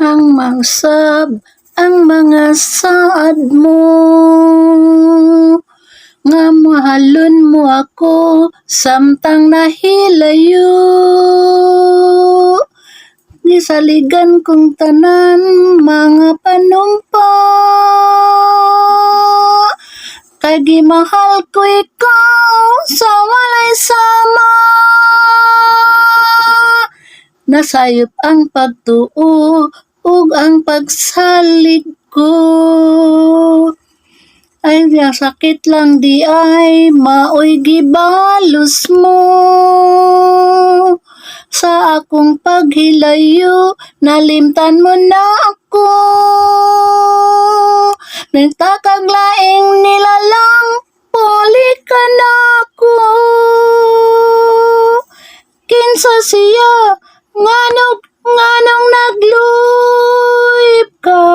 ang mausab ang mga saad mo, nga mahalon mo ako samtang nahilayo. Gisaligan kong tanan mga panumpa, kay gimahal ko ikaw sa walay sama. Nasayop ang pagtuo ug ang pagsalig ko, ay sakit lang di ay maoy gibalos mo. Sa akong paghilayo nalimtan mo na ako, nagtakag laing nilalang puli ka na ako. Kinsa siya nganong nagluyip ka,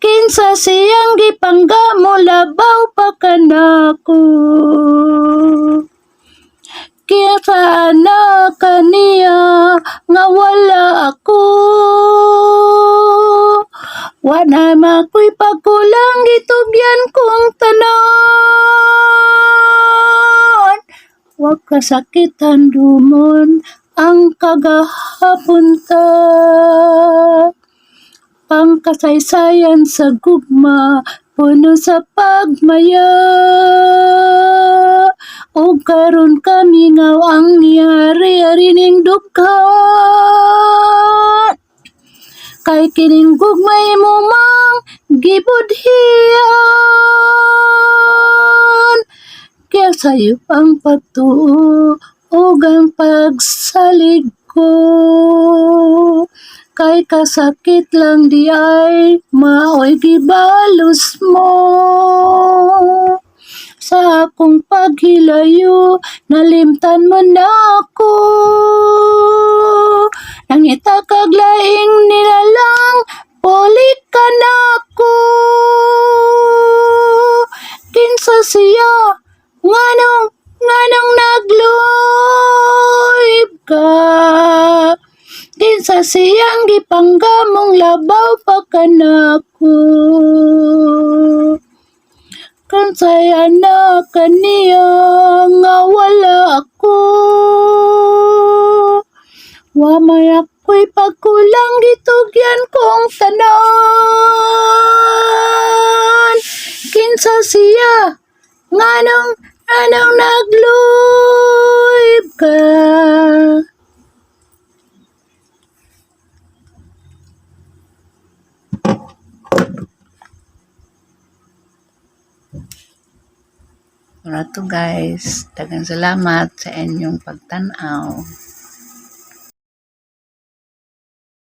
kinsa siyang gipangga mo labaw pa kanako. Kinsa na kaniya nga wala ako, wala makoy pagkulang gitugyan kong tanan. Wag kasakitan dumon ang kagahapunta, pangkasaysayan sa gugma puno sa pagmaya. O karon kami ngaw ang niyari-ari ning dughan, kay kining gugmay mo mang gibudhian. Kaya sayo ang pagtuo ug ang pagsalig ko, kay kasakit lang di ay maoy gibalos mo. Sa akong paghilayo nalimtan mo na ako, nangitakag laing nilalang puli ka na ako. Kinsa siya nganong nagluyip ka, kinsa siyang gipangga mong labaw pa kanako. Kansaya na kaniya nga wala ako, wa may ako'y pagkulang gitugyan kong tanan. Kinsa siya nganong nagluyip ka. Wala to guys, daghang salamat sa inyong pagtan-aw.